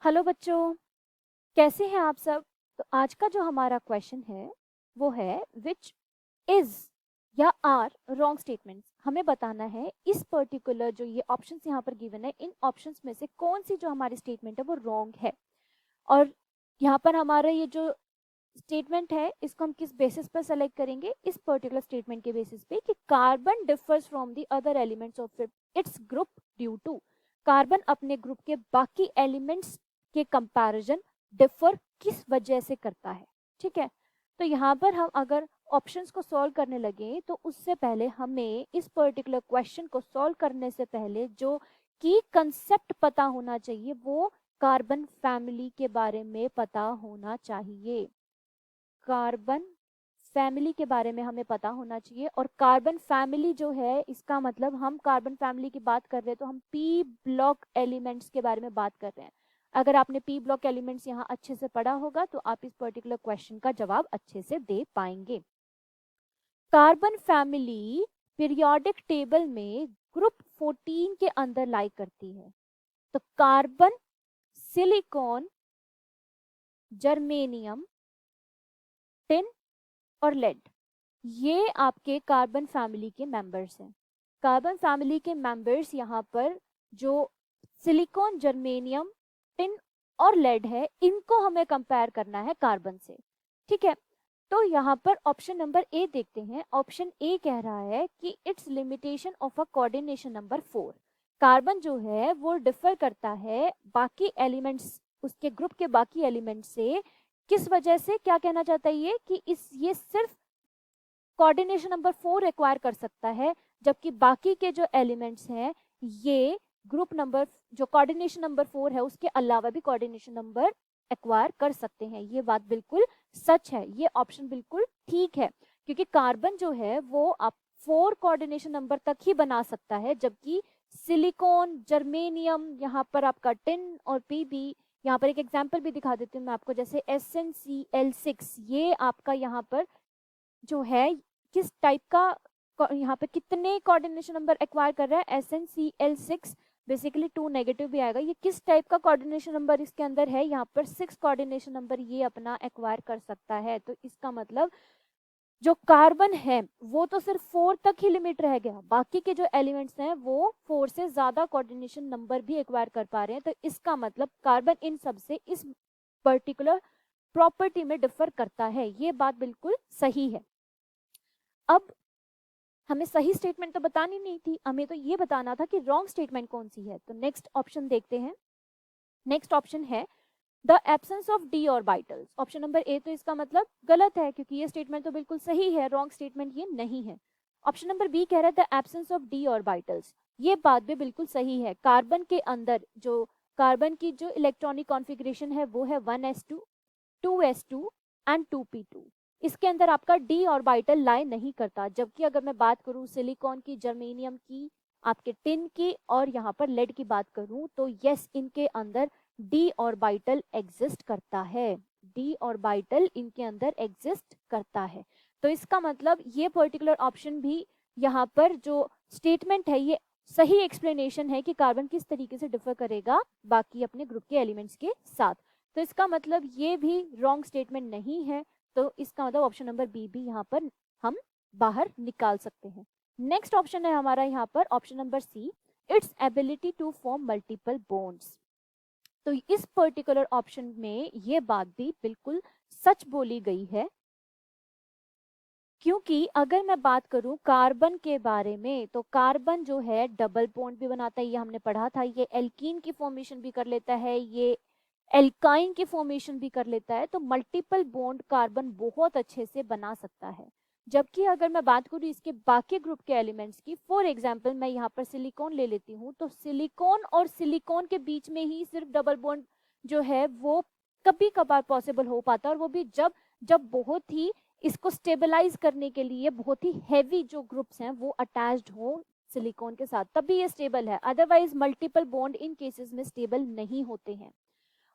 Hello बच्चों, कैसे हैं आप सब। तो आज का जो हमारा क्वेश्चन है वो है विच इज या आर रॉन्ग स्टेटमेंट्स। हमें बताना है इस पर्टिकुलर जो ये ऑप्शंस यहाँ पर गिवन है, इन ऑप्शंस में से कौन सी जो हमारी स्टेटमेंट है वो रॉन्ग है। और यहाँ पर हमारा ये जो स्टेटमेंट है इसको हम किस बेसिस पर सेलेक्ट करेंगे, इस पर्टिकुलर स्टेटमेंट के बेसिस पे कि carbon differs from the other elements of its group due to, carbon अपने ग्रुप के बाकी एलिमेंट्स के कंपैरिजन डिफर किस वजह से करता है। ठीक है, तो यहाँ पर हम अगर ऑप्शंस को सॉल्व करने लगे तो उससे पहले हमें इस पर्टिकुलर क्वेश्चन को सॉल्व करने से पहले जो की कंसेप्ट पता होना चाहिए वो कार्बन फैमिली के बारे में पता होना चाहिए। कार्बन फैमिली के बारे में हमें पता होना चाहिए। और कार्बन फैमिली जो है इसका मतलब हम कार्बन फैमिली की बात कर रहे हैं तो हम पी ब्लॉक एलिमेंट्स के बारे में बात कर रहे हैं। अगर आपने पी ब्लॉक एलिमेंट्स यहाँ अच्छे से पढ़ा होगा तो आप इस पर्टिकुलर क्वेश्चन का जवाब अच्छे से दे पाएंगे। कार्बन फैमिली पीरियोडिक टेबल में ग्रुप 14 के अंदर लाई करती है। तो कार्बन, सिलिकॉन, जर्मेनियम, टिन और लेड, ये आपके कार्बन फैमिली के मेंबर्स हैं। कार्बन फैमिली के मेंबर्स यहाँ पर जो सिलिकॉन, जर्मेनियम, टिन और लेड है, इनको हमें कंपेयर करना है कार्बन से। ठीक है, तो यहाँ पर ऑप्शन नंबर ए देखते हैं। ऑप्शन ए कह रहा है कि it's limitation of a coordination number 4। Carbon जो है वो डिफर करता है बाकी एलिमेंट्स, उसके ग्रुप के बाकी एलिमेंट से। किस वजह से, क्या कहना चाहता है ये कि ये सिर्फ कोऑर्डिनेशन नंबर 4 रिक्वायर कर सकता है, जबकि बाकी के जो एलिमेंट्स हैं ये ग्रुप नंबर, जो कोऑर्डिनेशन नंबर 4 है उसके अलावा भी कोऑर्डिनेशन नंबर एक्वायर कर सकते हैं। ये बात बिल्कुल सच है, ये ऑप्शन बिल्कुल ठीक है, क्योंकि कार्बन जो है वो आप 4 कोऑर्डिनेशन नंबर तक ही बना सकता है, जबकि सिलिकॉन, जर्मेनियम, यहाँ पर आपका टिन और पीबी, यहाँ पर एक एग्जाम्पल भी दिखा देती हूँ मैं आपको, जैसे SnCl6, ये आपका यहाँ पर जो है किस टाइप का, यहाँ पे कितने कोऑर्डिनेशन नंबर एक्वायर कर रहा है, SnCl6 बेसिकली 2 नेगेटिव भी आएगा। ये किस टाइप का कोऑर्डिनेशन नंबर इसके अंदर है, यहाँ पर 6 कोऑर्डिनेशन नंबर ये अपना एक्वायर कर सकता है। तो इसका मतलब जो कार्बन है वो तो सिर्फ 4 तक ही लिमिट रह गया, बाकी के जो एलिमेंट्स हैं वो 4 से ज्यादा कोऑर्डिनेशन नंबर भी एक्वायर कर पा रहे हैं। तो इसका मतलब कार्बन इन सब से इस पर्टिकुलर प्रॉपर्टी में डिफर करता है। ये बात बिल्कुल सही है। अब हमें सही स्टेटमेंट तो बतानी नहीं थी, हमें तो ये बताना था कि रॉन्ग स्टेटमेंट कौन सी है। तो नेक्स्ट ऑप्शन देखते हैं। नेक्स्ट ऑप्शन है the absence of D orbitals. Option number A तो इसका मतलब गलत है, क्योंकि ये स्टेटमेंट तो बिल्कुल सही है, रॉन्ग स्टेटमेंट ये नहीं है। ऑप्शन नंबर बी कह रहा है the absence of D orbitals. ये बात भी बिल्कुल सही है। कार्बन के अंदर जो कार्बन की जो इलेक्ट्रॉनिक कॉन्फ़िगरेशन है वो है 1s2, 2s2 एंड 2p2। इसके अंदर आपका डी ऑर्बिटल लाई नहीं करता। जबकि अगर मैं बात करूं सिलिकॉन की, जर्मेनियम की, आपके टिन की और यहाँ पर लेड की बात करूं तो यस, इनके अंदर डी ऑर्बिटल एग्जिस्ट करता है। डी ऑर्बिटल इनके अंदर एग्जिस्ट करता है। तो इसका मतलब ये पर्टिकुलर ऑप्शन भी यहाँ पर जो स्टेटमेंट है ये सही एक्सप्लेनेशन है कि कार्बन किस तरीके से डिफर करेगा बाकी अपने ग्रुप के एलिमेंट्स के साथ। तो इसका मतलब ये भी रॉन्ग स्टेटमेंट नहीं है। तो इसका मतलब ऑप्शन नंबर बी भी यहाँ पर हम बाहर निकाल सकते हैं। नेक्स्ट ऑप्शन है हमारा यहाँ पर option number C, its ability to form multiple bonds. तो इस पर्टिकुलर ऑप्शन में ये बात भी बिल्कुल सच बोली गई है, क्योंकि अगर मैं बात करूं कार्बन के बारे में तो कार्बन जो है डबल बॉन्ड भी बनाता है, ये हमने पढ़ा था। ये एल्कीन की फॉर्मेशन भी कर लेता है, ये एल्काइन की फॉर्मेशन भी कर लेता है। तो मल्टीपल बॉन्ड कार्बन बहुत अच्छे से बना सकता है। जबकि अगर मैं बात करूं इसके बाकी ग्रुप के एलिमेंट्स की, फॉर एग्जांपल मैं यहाँ पर सिलिकॉन ले लेती हूँ, तो सिलिकॉन और सिलिकॉन के बीच में ही सिर्फ डबल बॉन्ड जो है वो कभी कभार पॉसिबल हो पाता है, और वो भी जब जब बहुत ही इसको स्टेबलाइज करने के लिए बहुत ही हैवी जो ग्रुप्स हैं वो अटैच्ड हो सिलिकॉन के साथ, तभी ये स्टेबल है। Otherwise multiple bond in cases में स्टेबल नहीं होते हैं।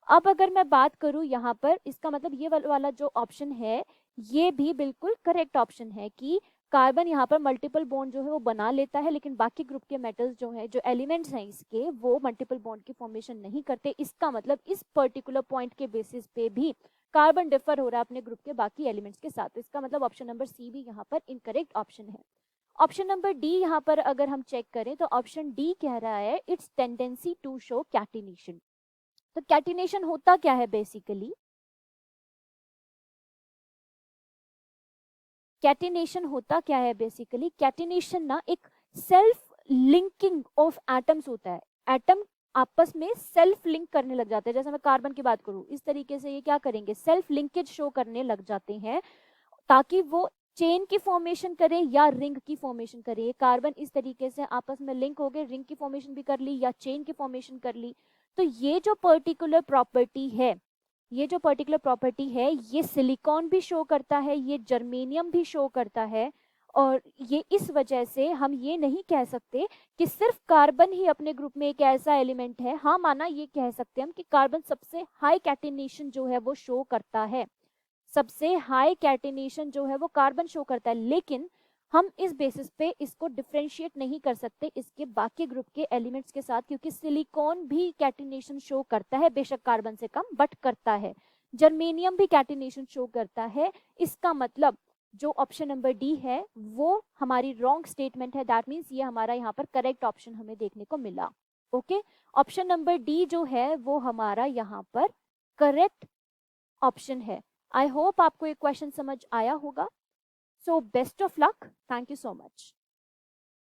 अब अगर मैं बात करूं यहाँ पर, इसका मतलब ये वाला जो ऑप्शन है ये भी बिल्कुल करेक्ट ऑप्शन है कि कार्बन यहाँ पर मल्टीपल बॉन्ड जो है वो बना लेता है, लेकिन बाकी ग्रुप के मेटल्स जो है, जो एलिमेंट्स हैं इसके, वो मल्टीपल बॉन्ड की फॉर्मेशन नहीं करते। इसका मतलब इस पर्टिकुलर पॉइंट के बेसिस पे भी कार्बन डिफर हो रहा है अपने ग्रुप के बाकी एलिमेंट्स के साथ। तो इसका मतलब ऑप्शन नंबर सी भी यहाँ पर इनकरेक्ट ऑप्शन है। ऑप्शन नंबर डी यहाँ पर अगर हम चेक करें तो ऑप्शन डी कह रहा है its tendency to show catenation. तो कैटिनेशन होता क्या है बेसिकली? कैटिनेशन होता क्या है बेसिकली? कैटिनेशन ना एक सेल्फ लिंकिंग ऑफ एटम्स होता है। एटम आपस में सेल्फ लिंक करने लग जाते हैं। जैसे मैं कार्बन की बात करूं, इस तरीके से ये क्या करेंगे, सेल्फ लिंकेज शो करने लग जाते हैं, ताकि वो चेन की फॉर्मेशन करे या रिंग की फॉर्मेशन करे। कार्बन इस तरीके से आपस में लिंक हो गए, रिंग की फॉर्मेशन भी कर ली या चेन की फॉर्मेशन कर ली। तो ये जो पर्टिकुलर प्रॉपर्टी है, ये सिलिकॉन भी शो करता है, ये जर्मेनियम भी शो करता है। और ये इस वजह से हम ये नहीं कह सकते कि सिर्फ कार्बन ही अपने ग्रुप में एक ऐसा एलिमेंट है। हाँ, माना ये कह सकते हैं हम कि कार्बन सबसे हाई कैटिनेशन जो है वो शो करता है, सबसे हाई कैटिनेशन जो है वो कार्बन शो करता है, लेकिन हम इस बेसिस पे इसको डिफरेंशिएट नहीं कर सकते इसके बाकी ग्रुप के एलिमेंट्स के साथ, क्योंकि सिलिकॉन भी कैटिनेशन शो करता है, बेशक कार्बन से कम बट करता है। जर्मेनियम भी कैटिनेशन शो करता है। इसका मतलब जो ऑप्शन नंबर डी है वो हमारी रॉन्ग स्टेटमेंट है। दैट मीन्स ये हमारा यहाँ पर करेक्ट ऑप्शन हमें देखने को मिला। ओके, ऑप्शन नंबर डी जो है वो हमारा यहाँ पर करेक्ट ऑप्शन है। आई होप आपको ये क्वेश्चन समझ आया होगा। So best of luck, thank you so much.